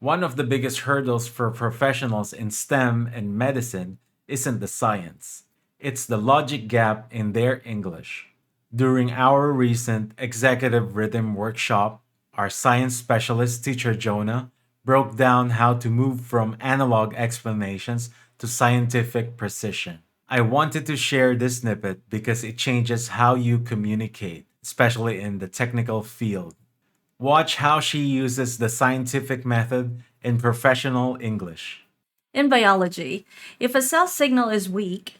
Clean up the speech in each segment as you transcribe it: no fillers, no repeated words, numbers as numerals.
One of the biggest hurdles for professionals in STEM and medicine isn't the science, it's the logic gap in their English. During our recent executive rhythm workshop, our science specialist teacher Jona broke down how to move from analog explanations to scientific precision. I wanted to share this snippet because it changes how you communicate, especially in the technical field. Watch how she uses the scientific method in professional English. In biology, if a cell signal is weak,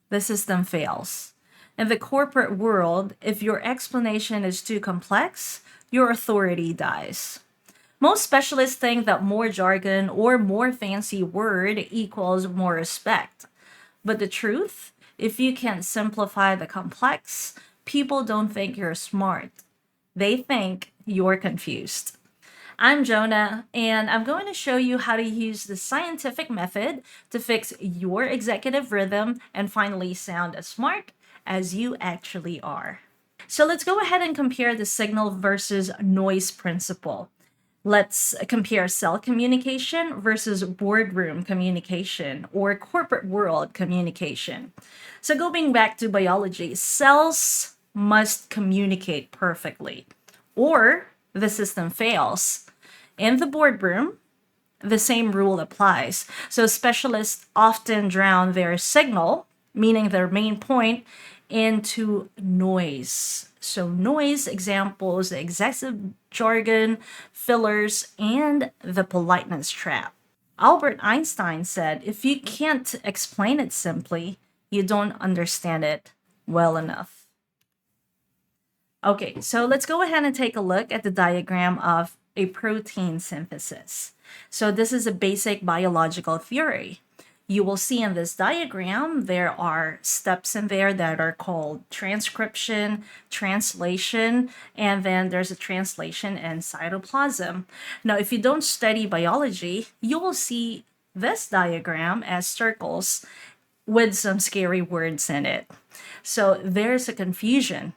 the system fails. In the corporate world, if your explanation is too complex, your authority dies. Most specialists think that more jargon or more fancy word equals more respect. But the truth, if you can simplify the complex, people don't think you're smart. They think you're confused. I'm Jonah, and I'm going to show you how to use the scientific method to fix your executive rhythm and finally sound as smart as you actually are. So let's go ahead and compare the signal versus noise principle. Let's compare cell communication versus boardroom communication or corporate world communication. So, going back to biology, cells must communicate perfectly, or the system fails. In the boardroom, the same rule applies. So specialists often drown their signal, meaning their main point, into noise. So, noise examples the excessive jargon, fillers, and the politeness trap. Albert Einstein said, if you can't explain it simply, you don't understand it well enough. Okay, so let's go ahead and take a look at the diagram of a protein synthesis. So this is a basic biological theory. You will see in this diagram, there are steps in there that are called transcription, translation, and then there's a translation in cytoplasm. Now, if you don't study biology, you will see this diagram as circles with some scary words in it. So there's a confusion.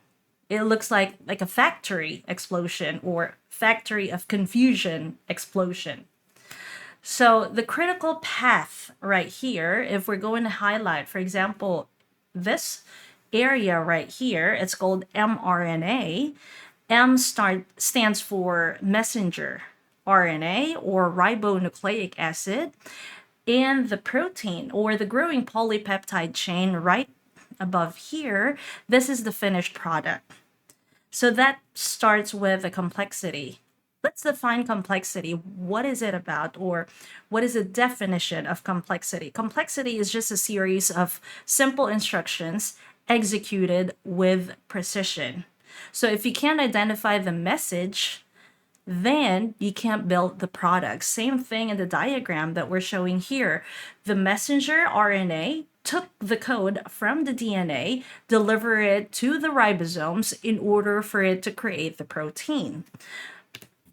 It looks like a factory explosion or factory of confusion explosion. So the critical path right here, if we're going to highlight, for example, this area right here, it's called mRNA. Stands for messenger RNA or ribonucleic acid, and the protein or the growing polypeptide chain right above here, this is the finished product. So that starts with the complexity. Let's define complexity. What is it about, or what is the definition of complexity? Complexity is just a series of simple instructions executed with precision. So if you can't identify the message, then you can't build the product. Same thing in the diagram that we're showing here. The messenger RNA took the code from the DNA, deliver it to the ribosomes in order for it to create the protein.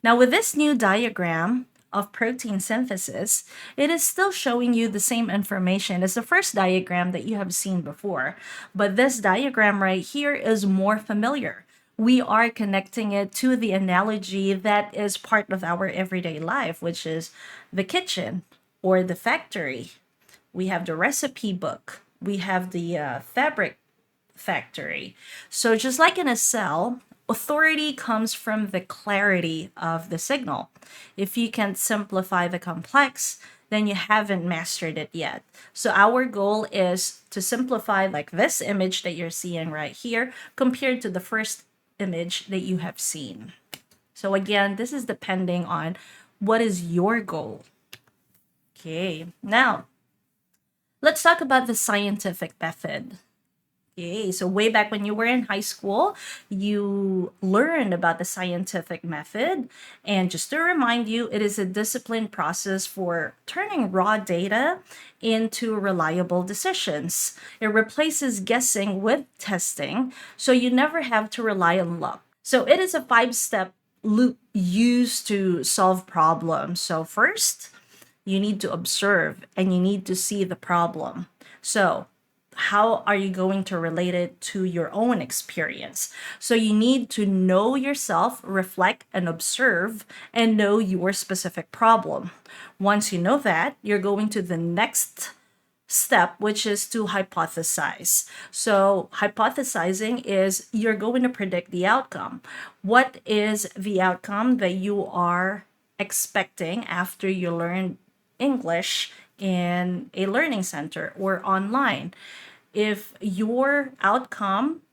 Now, with this new diagram of protein synthesis, it is still showing you the same information as the first diagram that you have seen before. But this diagram right here is more familiar. We are connecting it to the analogy that is part of our everyday life, which is the kitchen or the factory. We have the recipe book, we have the fabric factory. So, just like in a cell, authority comes from the clarity of the signal. If you can simplify the complex, then you haven't mastered it yet. So, our goal is to simplify like this image that you're seeing right here compared to the first image that you have seen. So, again, this is depending on what is your goal. Okay, now let's talk about the scientific method. Okay, so way back when you were in high school, you learned about the scientific method. And just to remind you, it is a disciplined process for turning raw data into reliable decisions. It replaces guessing with testing, so you never have to rely on luck. So it is a five-step loop used to solve problems. So first, you need to observe and you need to see the problem. So how are you going to relate it to your own experience? So you need to know yourself, reflect and observe, and know your specific problem. Once you know that, you're going to the next step, which is to hypothesize. So, hypothesizing is you're going to predict the outcome. What is the outcome that you are expecting after you learn English in a learning center or online? If your outcome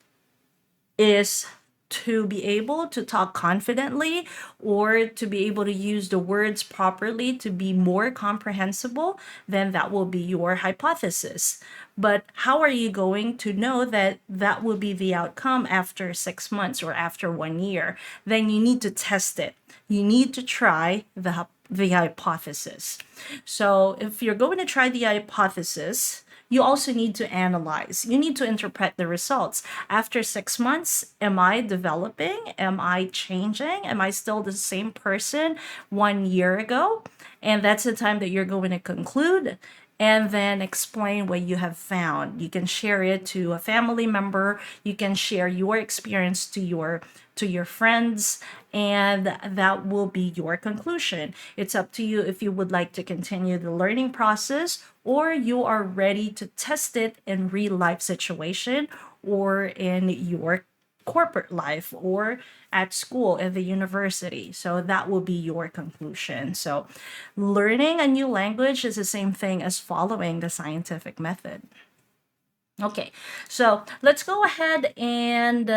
is to be able to talk confidently or to be able to use the words properly to be more comprehensible, then that will be your hypothesis. But how are you going to know that that will be the outcome after 6 months or after 1 year? Then you need to test it. You need to try the hypothesis. So if you're going to try the hypothesis, you also need to analyze. You need to interpret the results. After 6 months, am I developing? Am I changing? Am I still the same person 1 year ago? And that's the time that you're going to conclude and then explain what you have found. You can share it to a family member. You can share your experience to your friends, and that will be your conclusion. It's up to you if you would like to continue the learning process or you are ready to test it in real life situation or in your corporate life or at school at the university. So that will be your conclusion. So learning a new language is the same thing as following the scientific method. Okay, so let's go ahead and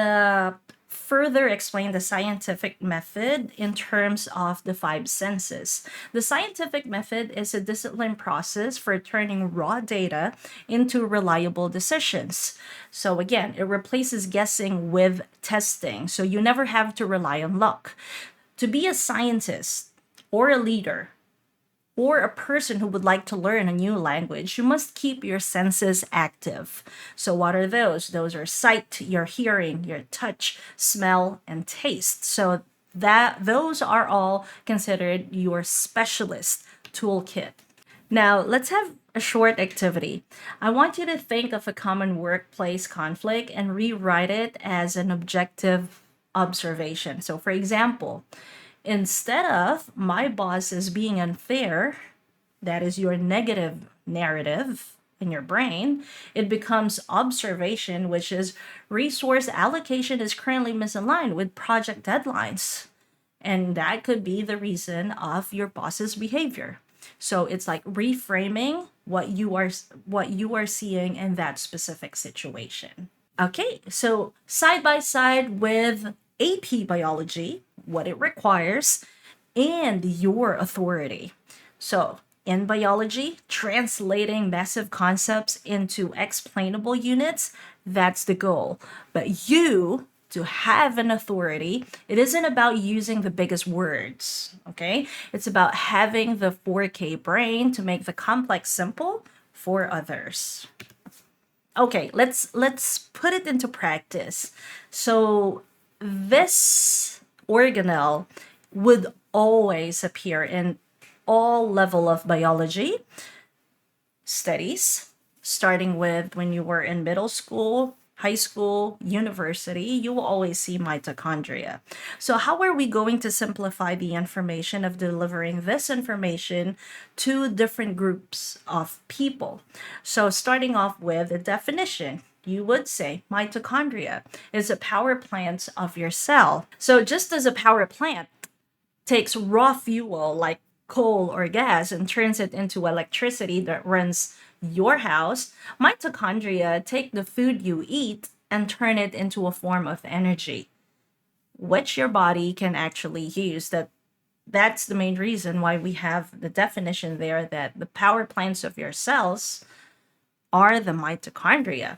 further explain the scientific method in terms of the five senses. The scientific method is a disciplined process for turning raw data into reliable decisions. So, again, it replaces guessing with testing. So, you never have to rely on luck. To be a scientist or a leader, or a person who would like to learn a new language, you must keep your senses active. So, what are those? Those are sight, your hearing, your touch, smell, and taste. So, that those are all considered your specialist toolkit. Now, let's have a short activity. I want you to think of a common workplace conflict and rewrite it as an objective observation. So, for example, instead of my boss is being unfair, that is your negative narrative in your brain, it becomes observation, which is resource allocation is currently misaligned with project deadlines. And that could be the reason of your boss's behavior. So it's like reframing what you are seeing in that specific situation. Okay, so side by side with AP biology, what it requires, and your authority. So, in biology, translating massive concepts into explainable units, that's the goal. But you, to have an authority, it isn't about using the biggest words, okay? It's about having the 4K brain to make the complex simple for others. Okay, let's put it into practice. So this organelle would always appear in all level of biology studies, starting with when you were in middle school, high school, university, you will always see mitochondria. So how are we going to simplify the information of delivering this information to different groups of people? So starting off with a definition, you would say mitochondria is a power plant of your cell. So just as a power plant takes raw fuel like coal or gas and turns it into electricity that runs your house, mitochondria take the food you eat and turn it into a form of energy, which your body can actually use. That's the main reason why we have the definition there that the power plants of your cells are the mitochondria.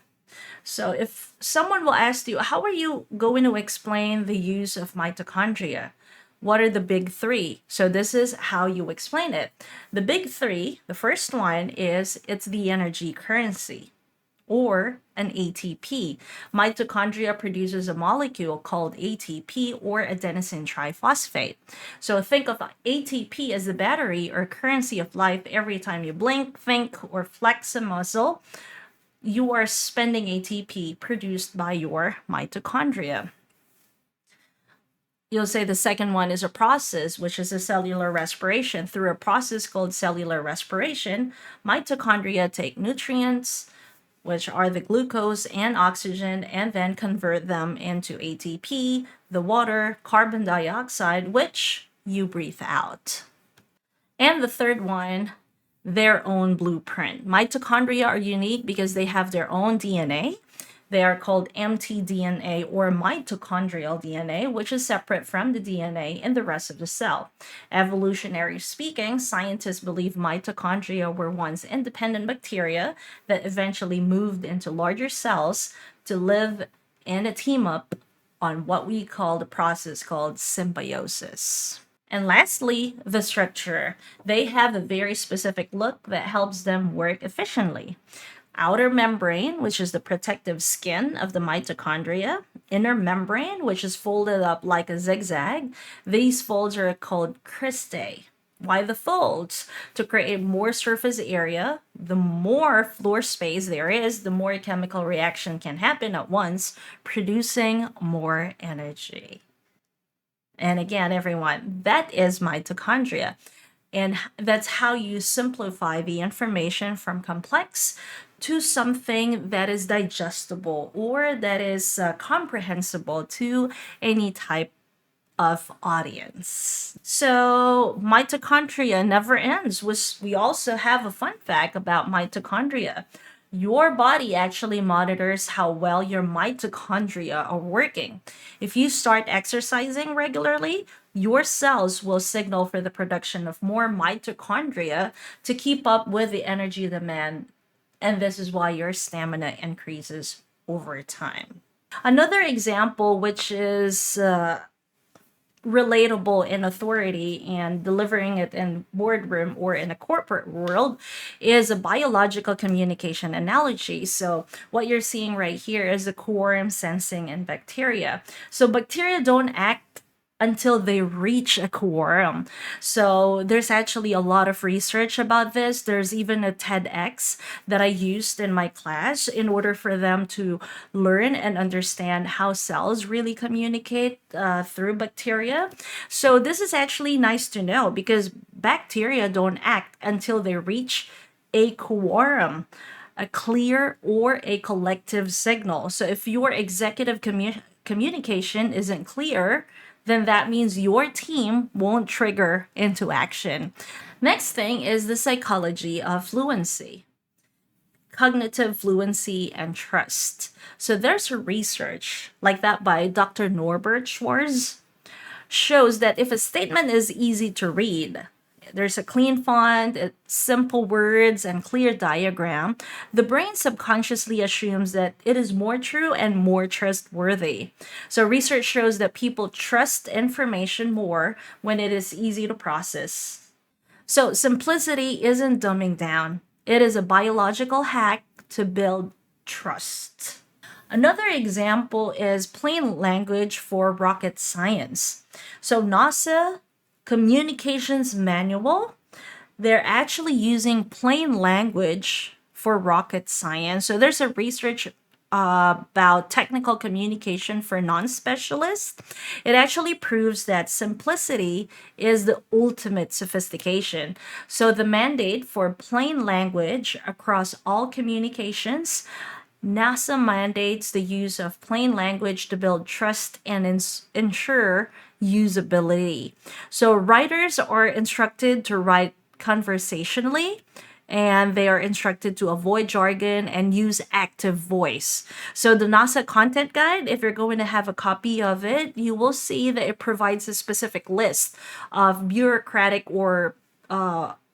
So if someone will ask you, how are you going to explain the use of mitochondria? What are the big three? So this is how you explain it. The big three, the first one is it's the energy currency or an ATP. Mitochondria produces a molecule called ATP or adenosine triphosphate. So think of ATP as the battery or currency of life. Every time you blink, think, or flex a muscle, you are spending ATP produced by your mitochondria. You'll say the second one is a process, which is a cellular respiration. Through a process called cellular respiration, mitochondria take nutrients, which are the glucose and oxygen, and then convert them into ATP, the water, carbon dioxide, which you breathe out. And the third one, their own blueprint. Mitochondria are unique because they have their own DNA. They are called mtDNA or mitochondrial DNA, which is separate from the DNA in the rest of the cell. Evolutionary speaking, scientists believe mitochondria were once independent bacteria that eventually moved into larger cells to live in a team up on what we call the process called symbiosis. And lastly, the structure. They have a very specific look that helps them work efficiently. Outer membrane, which is the protective skin of the mitochondria. Inner membrane, which is folded up like a zigzag. These folds are called cristae. Why the folds? To create more surface area. The more floor space there is, the more chemical reaction can happen at once, producing more energy. And again, everyone, that is mitochondria. And that's how you simplify the information from complex to something that is digestible or that is comprehensible to any type of audience. So mitochondria never ends. We also have a fun fact about mitochondria. Your body actually monitors how well your mitochondria are working. If you start exercising regularly, your cells will signal for the production of more mitochondria to keep up with the energy demand. And this is why your stamina increases over time. Another example, which is relatable in authority and delivering it in boardroom or in a corporate world, is a biological communication analogy. So what you're seeing right here is the quorum sensing in bacteria. So bacteria don't act until they reach a quorum. So there's actually a lot of research about this. There's even a TEDx that I used in my class in order for them to learn and understand how cells really communicate through bacteria. So this is actually nice to know because bacteria don't act until they reach a quorum, a clear or a collective signal. So if your executive communication isn't clear, then that means your team won't trigger into action. Next thing is the psychology of fluency, cognitive fluency, and trust. So there's a research like that by Dr. Norbert Schwarz shows that if a statement is easy to read, there's a clean font, simple words, and clear diagram, the brain subconsciously assumes that it is more true and more trustworthy. So research shows that people trust information more when it is easy to process. So simplicity isn't dumbing down. It is a biological hack to build trust. Another example is plain language for rocket science. So NASA Communications Manual, they're actually using plain language for rocket science. So there's a research about technical communication for non-specialists. It actually proves that simplicity is the ultimate sophistication. So the mandate for plain language across all communications, NASA mandates the use of plain language to build trust and ensure usability. So writers are instructed to write conversationally, and they are instructed to avoid jargon and use active voice. So the NASA content guide, if you're going to have a copy of it, you will see that it provides a specific list of bureaucratic or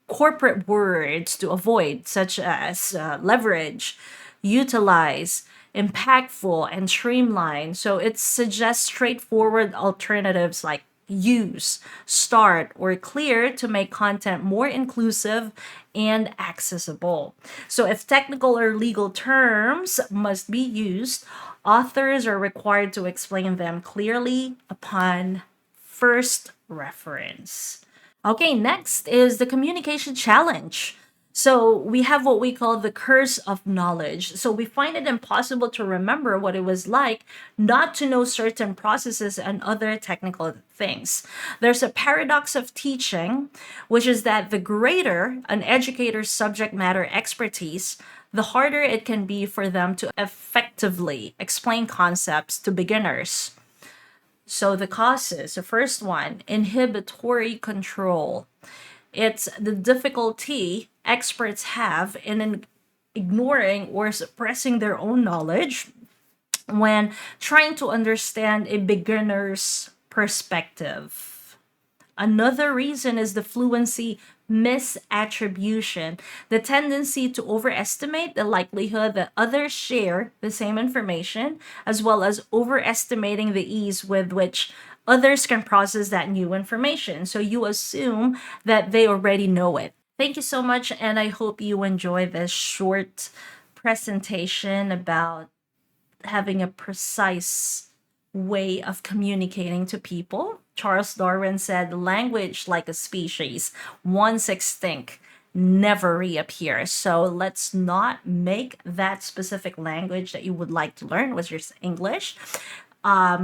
corporate words to avoid, such as leverage, utilize, impactful, and streamline. So it suggests straightforward alternatives like use, start, or clear to make content more inclusive and accessible. So if technical or legal terms must be used, authors are required to explain them clearly upon first reference. Okay, next is the communication challenge. So we have what we call the curse of knowledge. So we find it impossible to remember what it was like not to know certain processes and other technical things. There's a paradox of teaching, which is that the greater an educator's subject matter expertise, the harder it can be for them to effectively explain concepts to beginners. So the causes, the first one, inhibitory control. It's the difficulty experts have in ignoring or suppressing their own knowledge when trying to understand a beginner's perspective. Another reason is the fluency misattribution, the tendency to overestimate the likelihood that others share the same information, as well as overestimating the ease with which others can process that new information. So you assume that they already know it. Thank you so much, and I hope you enjoy this short presentation about having a precise way of communicating to people. Charles Darwin said, language like a species, once extinct, never reappears. So let's not make that specific language that you would like to learn, which is English,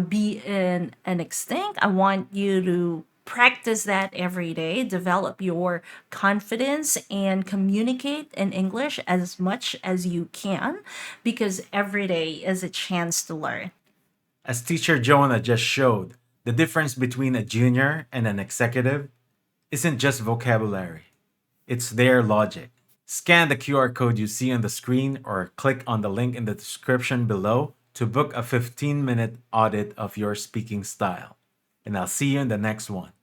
be in an extinct. I want you to practice that every day, develop your confidence, and communicate in English as much as you can because every day is a chance to learn. As teacher Jona just showed, the difference between a junior and an executive isn't just vocabulary, it's their logic. Scan the QR code you see on the screen or click on the link in the description below to book a 15-minute audit of your speaking style. And I'll see you in the next one.